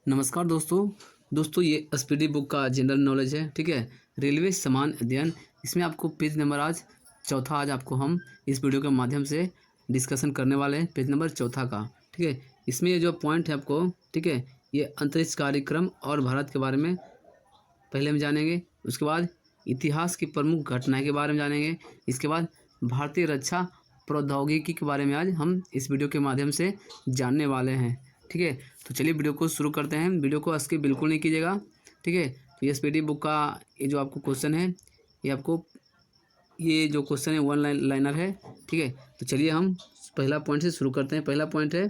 नमस्कार दोस्तों ये स्पीडी बुक का जनरल नॉलेज है। ठीक है, रेलवे समान अध्ययन। इसमें आपको पेज नंबर आज चौथा आज आपको हम इस वीडियो के माध्यम से डिस्कशन करने वाले हैं, पेज नंबर चौथा का। ठीक है, इसमें ये जो पॉइंट है आपको, ठीक है, ये अंतरिक्ष कार्यक्रम और भारत के बारे में पहले हम जानेंगे। उसके बाद इतिहास की प्रमुख घटनाएं के बारे में जानेंगे। इसके बाद भारतीय रक्षा प्रौद्योगिकी के बारे में आज हम इस वीडियो के माध्यम से जानने वाले हैं। ठीक है, तो चलिए वीडियो को शुरू करते हैं। वीडियो को स्किप बिल्कुल नहीं कीजिएगा। ठीक है, तो ये स्पीडी बुक का ये जो आपको क्वेश्चन है, ये जो क्वेश्चन है वन लाइनर है। ठीक है, तो चलिए हम पहला पॉइंट से शुरू करते हैं। पहला पॉइंट है,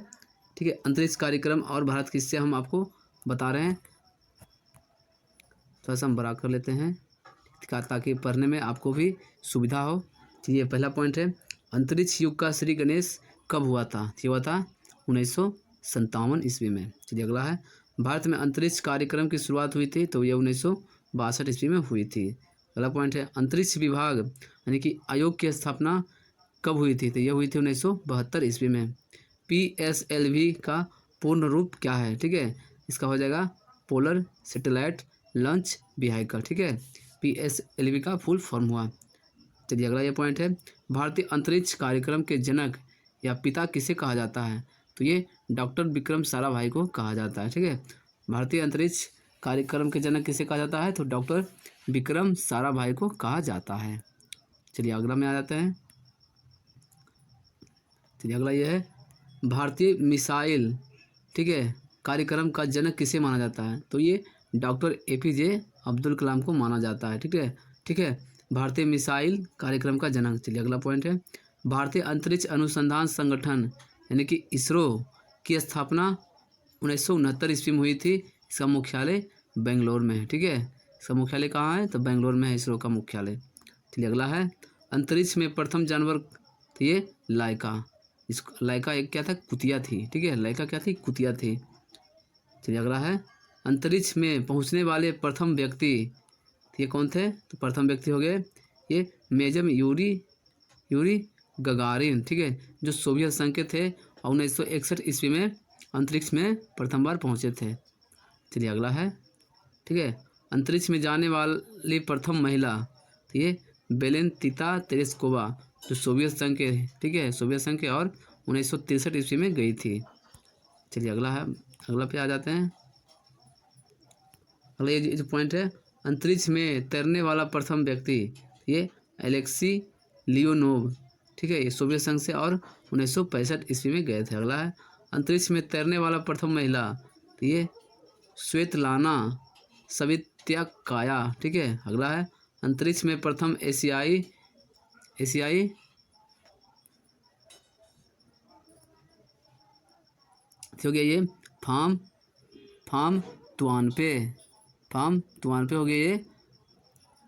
ठीक है, अंतरिक्ष कार्यक्रम और भारत किससे हम आपको बता रहे हैं। थोड़ा सा हम बड़ा कर लेते हैं ताकि पढ़ने में आपको भी सुविधा हो। चलिए पहला पॉइंट है, अंतरिक्ष युग का श्री गणेश कब हुआ था। ये हुआ था 1957 ईस्वी में। चलिए अगला है, भारत में अंतरिक्ष कार्यक्रम की शुरुआत हुई थी, तो ये 1962 ईस्वी में हुई थी। अगला पॉइंट है, अंतरिक्ष विभाग यानी कि आयोग की स्थापना कब हुई थी, तो ये हुई थी 1972 ईस्वी में। PSLV का पूर्ण रूप क्या है। ठीक है, इसका हो जाएगा पोलर सैटेलाइट लॉन्च व्हीकल। ठीक है, PSLV का फुल फॉर्म हुआ। चलिए अगला ये पॉइंट है, भारतीय अंतरिक्ष कार्यक्रम के जनक या पिता किसे कहा जाता है, तो ये डॉक्टर विक्रम साराभाई को कहा जाता है। ठीक है, भारतीय अंतरिक्ष कार्यक्रम के जनक किसे कहा जाता है, तो डॉक्टर विक्रम साराभाई को कहा जाता है। चलिए अगला में आ जाते हैं। चलिए अगला ये है, भारतीय मिसाइल, ठीक है, कार्यक्रम का जनक किसे माना जाता है, तो ये डॉक्टर APJ अब्दुल कलाम को माना जाता है। ठीक है, भारतीय मिसाइल कार्यक्रम का जनक। चलिए अगला पॉइंट है, भारतीय अंतरिक्ष अनुसंधान संगठन यानी कि इसरो की स्थापना 1969 ईस्वी में हुई थी। इसका मुख्यालय बेंगलोर में है। ठीक है, इसका मुख्यालय कहाँ है, तो बेंगलोर में है इसरो का मुख्यालय। चलिए अगला है, अंतरिक्ष में प्रथम जानवर, तो ये लाइका। इस लाइका एक क्या था, कुतिया थी। ठीक है, लाइका क्या थी, कुतिया थी। चलिए अगला है, अंतरिक्ष में पहुंचने वाले प्रथम व्यक्ति, ये कौन थे, तो प्रथम व्यक्ति हो गए ये मेजर यूरी गगारिन। ठीक है, जो सोवियत संघ के थे और 1961 ईस्वी में अंतरिक्ष में प्रथम बार पहुंचे थे। चलिए अगला है, ठीक है, अंतरिक्ष में जाने वाली प्रथम महिला, तो ये बेलेंतिता तेरेस्कोवा, जो सोवियत संघ के, ठीक है, सोवियत संघ के और 1963 ईस्वी में गई थी। चलिए अगला है, अगला पे आ जाते हैं। अगला ये जो पॉइंट है, अंतरिक्ष में तैरने वाला प्रथम व्यक्ति, ये एलेक्सी लियोनोव। ठीक है, ये सोवियत संघ से और 1965 ईस्वी में गए थे। अगला है, अंतरिक्ष में तैरने वाला प्रथम महिला, तो ये स्वेतलाना सवित्याकाया। ठीक है, अगला है, अंतरिक्ष में प्रथम एशियाई हो गया ये फाम तुआनपे हो गया ये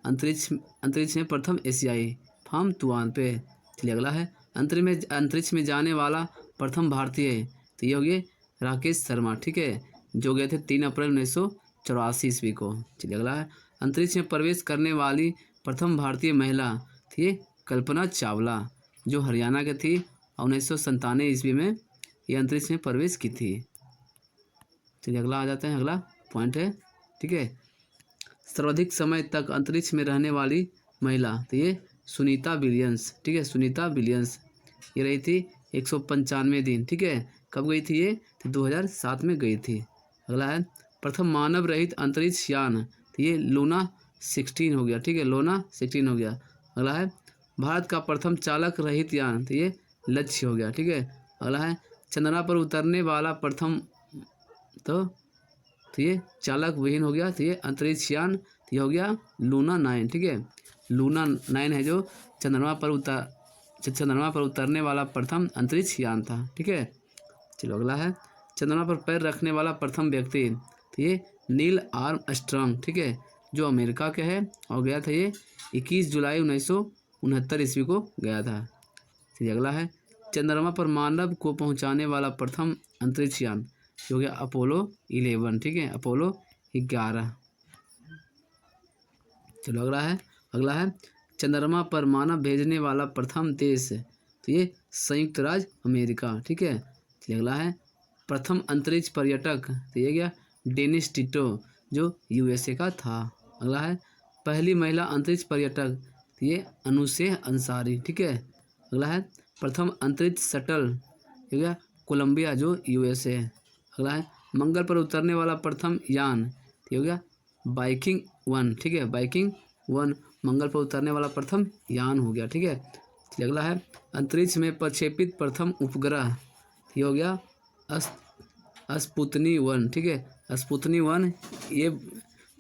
अंतरिक्ष में प्रथम एशियाई फाम तुआनपे। चलिए अगला है, अंतरिक्ष में जाने वाला प्रथम भारतीय, तो ये हो गए राकेश शर्मा। ठीक है, जो गए थे 3 अप्रैल 1984 ईस्वी को। चलिए अगला है, अंतरिक्ष में प्रवेश करने वाली प्रथम भारतीय महिला थी कल्पना चावला, जो हरियाणा के थी और 1997 ईस्वी में ये अंतरिक्ष में प्रवेश की थी। चलिए अगला आ जाते हैं। अगला पॉइंट है, ठीक है, सर्वाधिक समय तक अंतरिक्ष में रहने वाली महिला, तो ये सुनीता विलियम्स। ठीक है, सुनीता विलियम्स ये रही थी 195 दिन। ठीक है, कब गई थी ये, तो 2007 में गई थी। अगला है, प्रथम मानव रहित अंतरिक्ष यान, तो ये लूना 16 हो गया। ठीक है, लूना 16 हो गया। अगला है, भारत का प्रथम चालक रहित यान, तो ये लक्ष्य हो गया। ठीक है, अगला है, चंद्रमा पर उतरने वाला प्रथम, तो ये चालक विहीन हो गया, तो ये अंतरिक्ष यान, तो ये हो गया लूना 9। ठीक है, लूना 9 है जो चंद्रमा पर उतरने वाला प्रथम अंतरिक्ष यान था। ठीक है, चलो अगला है, चंद्रमा पर पैर रखने वाला प्रथम व्यक्ति, तो ये नील आर्मस्ट्रांग। ठीक है, जो अमेरिका के है और गया था ये 21 जुलाई 1969 ईस्वी को गया था। चलिए अगला है, चंद्रमा पर मानव को पहुंचाने वाला प्रथम अंतरिक्ष यान, जो हो गया अपोलो 11। ठीक है, अपोलो 11। चलो अगला है, चंद्रमा पर मानव भेजने वाला प्रथम देश, तो ये संयुक्त राज्य अमेरिका। ठीक है, चलिए अगला है, प्रथम अंतरिक्ष पर्यटक, तो ये गया डेनिस टिटो जो यूएसए का था। अगला है पहली महिला अंतरिक्ष पर्यटक, तो ये अनुशेह अंसारी, ठीक है। अगला है प्रथम अंतरिक्ष शटल, ठीक है, कोलंबिया जो यूएसए। अगला है मंगल पर उतरने वाला प्रथम यान, ठीक हो गया वाइकिंग 1, ठीक है, वाइकिंग 1 मंगल पर उतरने वाला प्रथम यान हो गया, ठीक है। चलिए अगला है अंतरिक्ष में प्रक्षेपित प्रथम उपग्रह, ये हो गया स्पुतनिक 1, ठीक है, स्पुतनिक 1 ये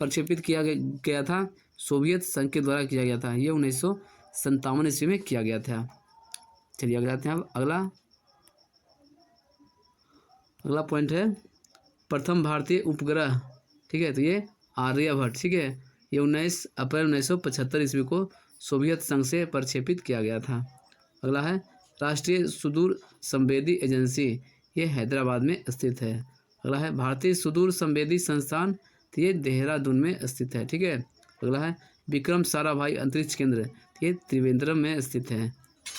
प्रक्षेपित किया गया था, सोवियत संघ के द्वारा किया गया था, ये 1957 ईस्वी में किया गया था। चलिए आगे जाते हैं। अब अगला पॉइंट है प्रथम भारतीय उपग्रह, ठीक है, तो ये आर्यभट्ट, ठीक है, ये 19 अप्रैल 1975 ईस्वी को सोवियत संघ से प्रक्षेपित किया गया था। अगला है राष्ट्रीय सुदूर संवेदी एजेंसी, ये हैदराबाद में स्थित है। अगला है भारतीय सुदूर संवेदी संस्थान, तो ये देहरादून में स्थित है, ठीक है। अगला है विक्रम साराभाई अंतरिक्ष केंद्र, ये त्रिवेंद्रम में स्थित है।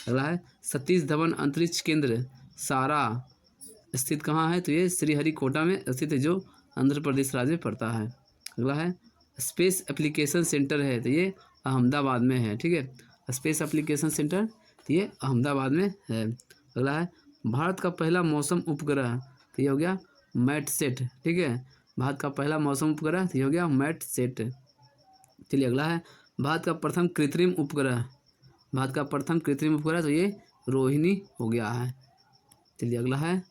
अगला है सतीश धवन अंतरिक्ष केंद्र सारा स्थित कहाँ है, तो ये श्रीहरिकोटा में स्थित है, जो आंध्र प्रदेश राज्य में पड़ता है। अगला है स्पेस एप्लीकेशन सेंटर है, तो ये अहमदाबाद में है, ठीक है, स्पेस एप्लीकेशन सेंटर, तो ये अहमदाबाद में है। अगला है भारत का पहला मौसम उपग्रह, तो ये हो गया मैटसेट, ठीक है, भारत का पहला मौसम उपग्रह, तो ये हो गया मैटसेट। चलिए अगला है भारत का प्रथम कृत्रिम उपग्रह, भारत का प्रथम कृत्रिम उपग्रह, तो ये रोहिणी हो गया है। चलिए अगला है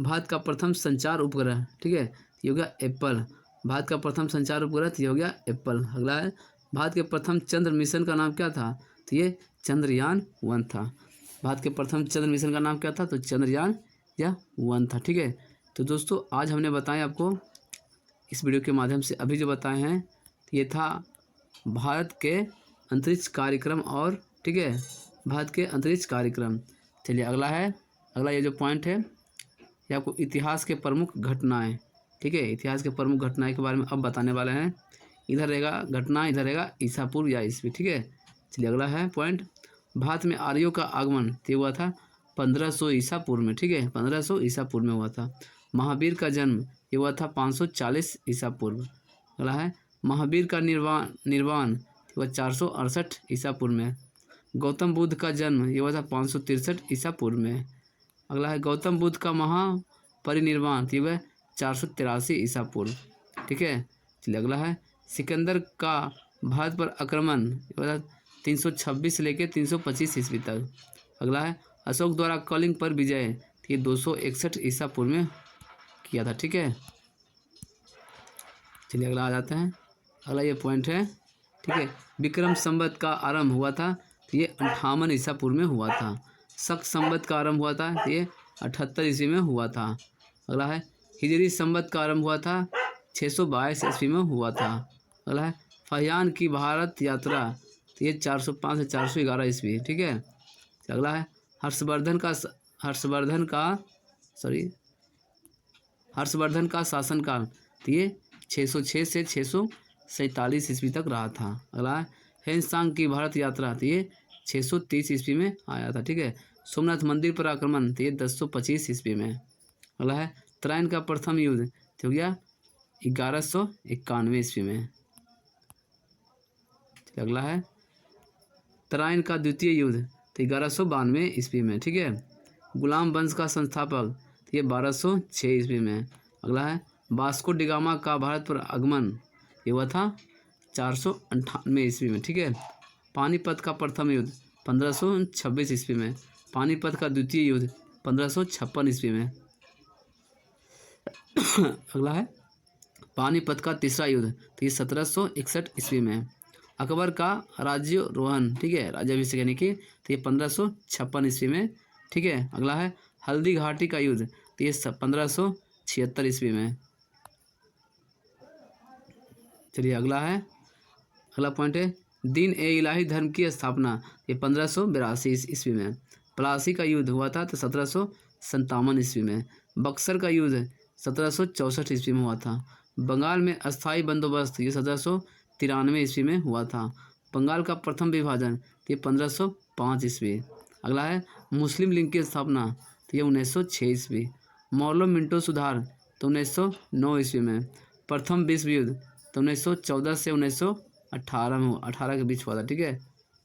भारत का प्रथम संचार उपग्रह, ठीक है, ये हो गया एप्पल, भारत का प्रथम संचार उपग्रह, तो ये हो गया एप्पल। अगला है भारत के प्रथम चंद्र मिशन का नाम क्या था, तो ये चंद्रयान 1 था। भारत के प्रथम चंद्र मिशन का नाम क्या था, तो चंद्रयान या 1 था, ठीक है। तो दोस्तों आज हमने बताया आपको इस वीडियो के माध्यम से, अभी जो बताए हैं ये था भारत के अंतरिक्ष कार्यक्रम और, ठीक है, भारत के अंतरिक्ष कार्यक्रम। चलिए अगला ये जो पॉइंट है ये आपको इतिहास के प्रमुख घटनाएं, ठीक है, इतिहास के प्रमुख घटनाएं के बारे में अब बताने वाले हैं। इधर रहेगा घटना, इधर रहेगा ईसा पूर्व या ईस्वी, ठीक है। चलिए अगला है पॉइंट भारत में आर्यों का आगमन ये हुआ था 1500 ईसा पूर्व में, ठीक है, 1500 ईसा पूर्व में हुआ था। महावीर का जन्म ये हुआ था 540 ईसा पूर्व। अगला है महावीर का निर्वाण हुआ 468 ईसा पूर्व में। गौतम बुद्ध का जन्म ये हुआ था 563 ईसा पूर्व में। अगला है गौतम बुद्ध का महापरिनिर्वाण ये हुआ 483 ईसा पूर्व, ठीक है। चलिए अगला है सिकंदर का भारत पर आक्रमण ये हुआ था 326 से लेकर 325 ईस्वी तक। अगला है अशोक द्वारा कलिंग पर विजय, ये 261 ईसा पूर्व में किया था, ठीक है। चलिए अगला आ जाते हैं। अगला ये पॉइंट है, ठीक है, विक्रम संवत का आरंभ हुआ था, तो ये 58 ईसा पूर्व में हुआ था। शक संवत का आरंभ हुआ था, ये 78 ईस्वी में हुआ था। अगला है हिजरी संवत का आरंभ हुआ था 622 ईस्वी में हुआ था। अगला है फहियान की भारत यात्रा, तो ये 405 से 411 ईस्वी, ठीक है। अगला है हर्षवर्धन का शासनकाल, तो ये 606 से 647 ईस्वी तक रहा था। अगला है हेनसांग की भारत यात्रा, तो ये 630 ईस्वी में आया था, ठीक है। सोमनाथ मंदिर पर आक्रमण, तो ये 1025 ईस्वी में। अगला है तराइन का प्रथम युद्ध, तो हो गया 1191 ईस्वी में। अगला है तराइन का द्वितीय युद्ध, तो 1192 ईस्वी में, ठीक है। गुलाम वंश का संस्थापक, तो ये 1206 ईस्वी में। अगला है वास्को डिगामा का भारत पर आगमन, ये हुआ था 498 ईस्वी में, ठीक है। पानीपत का प्रथम युद्ध 1526 ईस्वी में। पानीपत का द्वितीय युद्ध 1556 ईस्वी में। अगला है पानीपत का तीसरा युद्ध, तो ये 1761 ईस्वी में। अकबर का राज्यारोहण, ठीक है, राज्याभिषेक यानी कि, तो ये 1556 ईस्वी में, ठीक है। अगला है हल्दी घाटी का युद्ध, तो ये 1576 ईस्वी में। चलिए अगला पॉइंट है दीन ए इलाही धर्म की स्थापना, ये 1582 ईस्वी में। प्लासी का युद्ध हुआ था तो 1757 ईस्वी में। बक्सर का युद्ध 1764 ईस्वी में हुआ था। बंगाल में अस्थाई बंदोबस्त ये 1793 ईस्वी में हुआ था। बंगाल का प्रथम विभाजन ये 1505 ईस्वी। अगला है मुस्लिम लीग की स्थापना, तो ये 1906 ईस्वी। मॉर्लो मिंटो सुधार तो 1909 ईस्वी में। प्रथम विश्व युद्ध तो 1914 से 1918 में 18 के बीच हुआ था, ठीक है।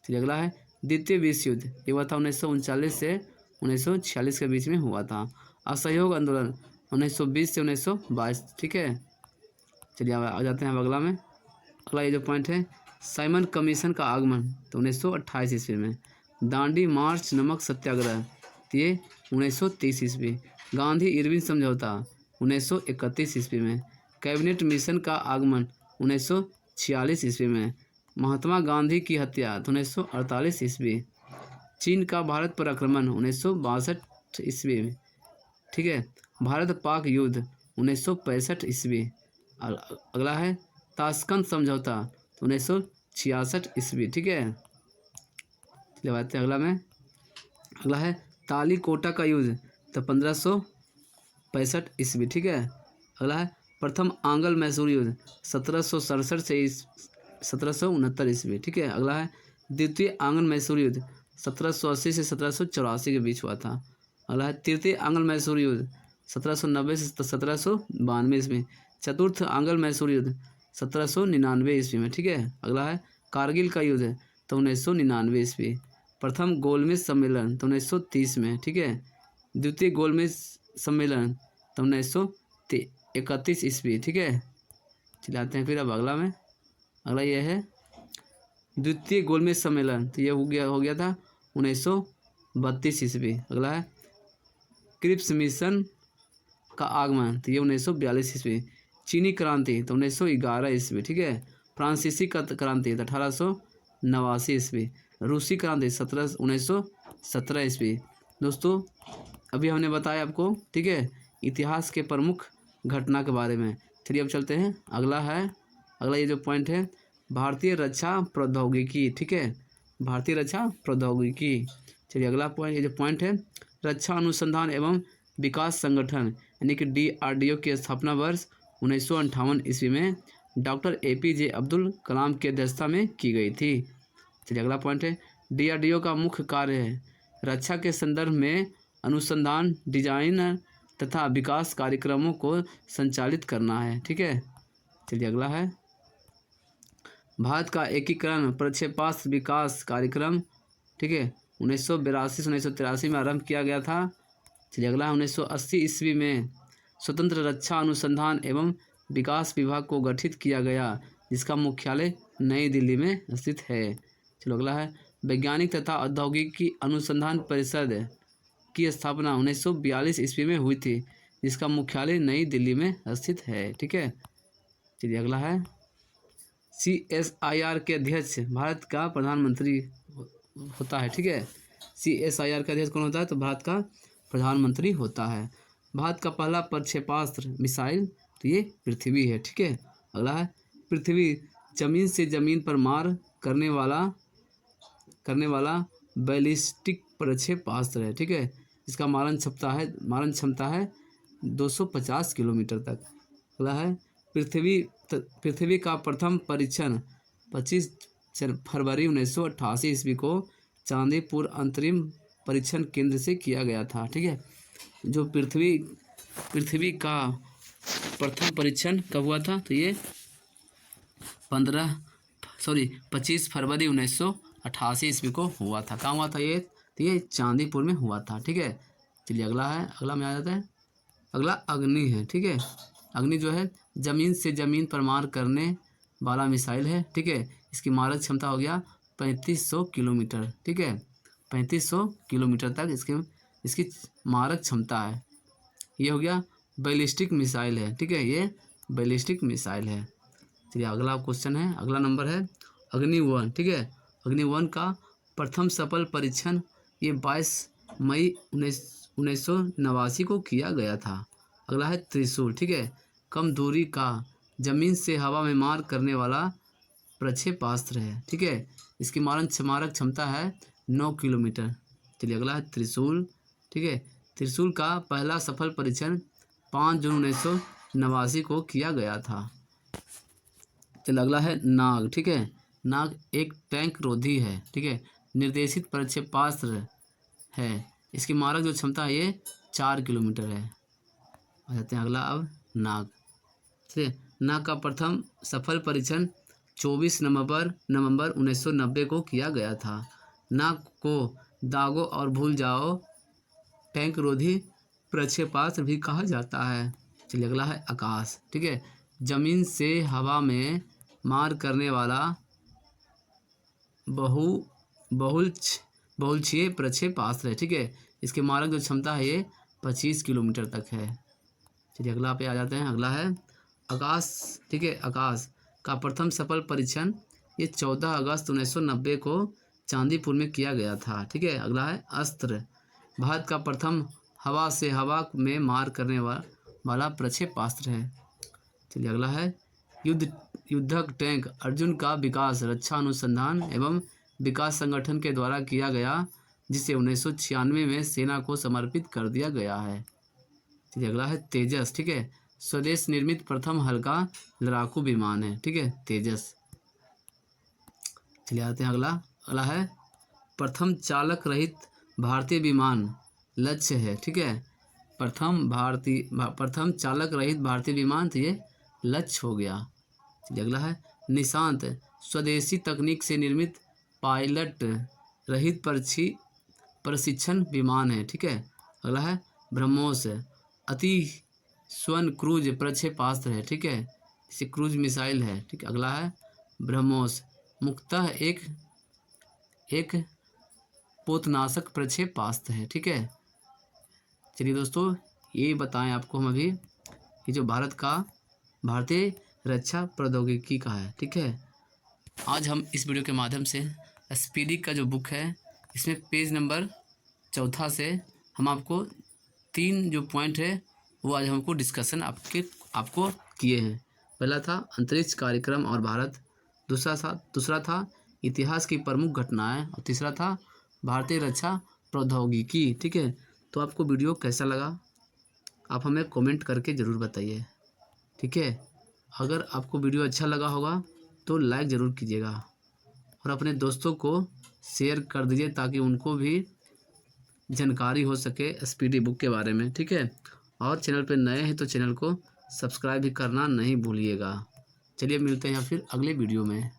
चलिए अगला है द्वितीय विश्व युद्ध, ये हुआ था 1939 से 1946 के बीच में हुआ था। असहयोग आंदोलन 1920 से 1922, ठीक है। चलिए आ जाते हैं अब अगला में। अगला ये जो पॉइंट है, साइमन कमीशन का आगमन तो 1928 ईस्वी में। दांडी मार्च नमक सत्याग्रह तो ये 1930 ईस्वी। गांधी इरविन समझौता 1931 ईस्वी में। कैबिनेट मिशन का आगमन 1946 ईस्वी में। महात्मा गांधी की हत्या तो 1948 ईस्वी। चीन का भारत पर आक्रमण 1962 ईस्वी में, ठीक है। भारत पाक युद्ध 1965 ईस्वी। अगला है ताशकंद समझौता तो 1966 ईस्वी, ठीक है। चलिए बात है अगला में। अगला है तालीकोटा का युद्ध तो 1565 ईस्वी, ठीक है। अगला है प्रथम आंग्ल मैसूर युद्ध 1767 से 1769 ईस्वी, ठीक है। अगला है द्वितीय आंग्ल मैसूर युद्ध 1780 से 1784 के बीच हुआ था। अगला है तृतीय आंग्ल मैसूर युद्ध 1790 से 1792 ईस्वी। चतुर्थ आंग्ल मैसूर युद्ध 1799 ईस्वी में, ठीक है। अगला है कारगिल का युद्ध तो 1999 ईस्वी। प्रथम गोलमेज सम्मेलन तो 1930 में, ठीक है। द्वितीय गोलमेज सम्मेलन तो 1931 ईस्वी, ठीक है। चले आते हैं फिर अब अगला में। अगला ये है द्वितीय गोलमेज सम्मेलन तो ये हो गया था 1932 ईस्वी। अगला है क्रिप्स मिशन का आगमन तो ये 1942 ईस्वी। चीनी क्रांति तो 1911 ईस्वी, ठीक है। फ्रांसीसी क्रांति तो 1889 ईस्वी। रूसी क्रांति 1917 ईस्वी। दोस्तों अभी हमने बताया आपको, ठीक है, इतिहास के प्रमुख घटना के बारे में। चलिए अब चलते हैं। अगला ये जो पॉइंट है भारतीय रक्षा प्रौद्योगिकी, ठीक है, भारतीय रक्षा प्रौद्योगिकी। चलिए अगला पॉइंट, ये जो पॉइंट है रक्षा अनुसंधान एवं विकास संगठन यानी कि DRDO की स्थापना वर्ष 1958 ईस्वी में डॉक्टर APJ अब्दुल कलाम की अध्यक्षता में की गई थी। चलिए अगला पॉइंट है DRDO का मुख्य कार्य है रक्षा के संदर्भ में अनुसंधान, डिजाइन तथा विकास कार्यक्रमों को संचालित करना है, ठीक है। चलिए अगला है भारत का एकीकरण प्रक्षेपास्त्र विकास कार्यक्रम, ठीक है, 1982 से 1983 में आरंभ किया गया था। चलिए अगला 1980 ईस्वी में स्वतंत्र रक्षा अनुसंधान एवं विकास विभाग को गठित किया गया जिसका मुख्यालय नई दिल्ली में स्थित है। चलो अगला है वैज्ञानिक तथा औद्योगिकी अनुसंधान परिषद की स्थापना 1942 ईस्वी में हुई थी जिसका मुख्यालय नई दिल्ली में स्थित है, ठीक है। चलिए अगला है CSIR के अध्यक्ष भारत का प्रधानमंत्री होता है, ठीक है। CSIR का अध्यक्ष कौन होता है तो भारत का प्रधानमंत्री होता है। भारत का पहला प्रक्षेपास्त्र मिसाइल तो ये पृथ्वी है, ठीक है। अगला है पृथ्वी जमीन से जमीन पर मार करने वाला बैलिस्टिक प्रक्षेपास्त्र है, ठीक है। इसका मारण क्षमता है 250 किलोमीटर तक। अगला है पृथ्वी का प्रथम परीक्षण 25 फरवरी 1988 ईस्वी को चांदीपुर अंतरिम परीक्षण केंद्र से किया गया था, ठीक है। जो पृथ्वी का प्रथम परीक्षण कब हुआ था तो ये 25 फरवरी 1988 ईस्वी को हुआ था। कहाँ हुआ था ये तो ये चांदीपुर में हुआ था, ठीक है। चलिए अगला में आ जाता है। अगला अग्नि है, ठीक है। अग्नि जो है जमीन से जमीन पर मार करने वाला मिसाइल है, ठीक है। इसकी मारक क्षमता हो गया 3500 किलोमीटर, ठीक है। 3500 किलोमीटर तक इसकी मारक क्षमता है। ये हो गया बैलिस्टिक मिसाइल है, ठीक है, ये बैलिस्टिक मिसाइल है। चलिए अगला क्वेश्चन है, अगला नंबर है अग्नि-1, ठीक है। अग्नि-1 का प्रथम सफल परीक्षण ये 22 मई 1989 को किया गया था। अगला है त्रिशूल, ठीक है, कम दूरी का जमीन से हवा में मार करने वाला प्रक्षेपास्त्र है, ठीक है। इसकी मारक क्षमता है 9 किलोमीटर। चलिए अगला है त्रिशूल, ठीक है। त्रिशूल का पहला सफल परीक्षण 5 जून 1989 को किया गया था। चलिए अगला है नाग, ठीक है। नाग एक टैंक रोधी है, ठीक है, निर्देशित प्रक्षेपास्त्र है। इसकी मारक जो क्षमता है ये 4 किलोमीटर है। आ जाते हैं अगला अब नाग। ठीक है, नाग का प्रथम सफल परीक्षण 24 नवंबर 1990 को किया गया था। नाग को दागो और भूल जाओ टैंक रोधी प्रक्षेपास्त्र भी कहा जाता है। चलिए अगला है आकाश। ठीक है, जमीन से हवा में मार करने वाला बहुलक्षीय प्रक्षेपास्त्र है। ठीक है, इसके मारक जो क्षमता है ये 25 किलोमीटर तक है। चलिए अगला पे आ जाते हैं, अगला है आकाश। ठीक है, आकाश का प्रथम सफल परीक्षण ये 14 अगस्त 1990 को चांदीपुर में किया गया था। ठीक है, अगला है अस्त्र। भारत का प्रथम हवा से हवा में मार करने वाला प्रक्षेपास्त्र है। चलिए अगला है युद्धक टैंक। अर्जुन का विकास रक्षा अनुसंधान एवं विकास संगठन के द्वारा किया गया, जिसे 1996 में सेना को समर्पित कर दिया गया है। चलिए अगला है तेजस। ठीक है, स्वदेश निर्मित प्रथम हल्का लड़ाकू विमान है। ठीक है, तेजस। चलिए आते हैं अगला है प्रथम चालक रहित भारतीय विमान लक्ष्य है। ठीक है, प्रथम चालक रहित भारतीय विमान, तो ये लक्ष्य हो गया। चलिए अगला है निशांत। स्वदेशी तकनीक से निर्मित पायलट रहित प्रशिक्षण विमान है। ठीक है, अगला है ब्रह्मोस। अति स्वर्ण क्रूज प्रक्षेपास्त्र है। ठीक है, इसे क्रूज मिसाइल है। ठीक है, अगला है ब्रह्मोस मुख्यतः एक पोतनाशक प्रक्षेपास्त्र है। ठीक है, चलिए दोस्तों ये बताएं आपको हम अभी कि जो भारतीय रक्षा प्रौद्योगिकी का है। ठीक है, आज हम इस वीडियो के माध्यम से स्पीडी का जो बुक है इसमें पेज नंबर 4 से हम आपको 3 जो पॉइंट है वो आज हमको डिस्कशन आपको किए हैं। पहला था अंतरिक्ष कार्यक्रम और भारत, दूसरा था इतिहास की प्रमुख घटनाएं, और तीसरा था भारतीय रक्षा प्रौद्योगिकी। ठीक है, तो आपको वीडियो कैसा लगा आप हमें कमेंट करके ज़रूर बताइए। ठीक है, अगर आपको वीडियो अच्छा लगा होगा तो लाइक ज़रूर कीजिएगा और अपने दोस्तों को शेयर कर दीजिए ताकि उनको भी जानकारी हो सके स्पीडी बुक के बारे में। ठीक है, और चैनल पर नए हैं तो चैनल को सब्सक्राइब भी करना नहीं भूलिएगा। चलिए मिलते हैं फिर अगले वीडियो में।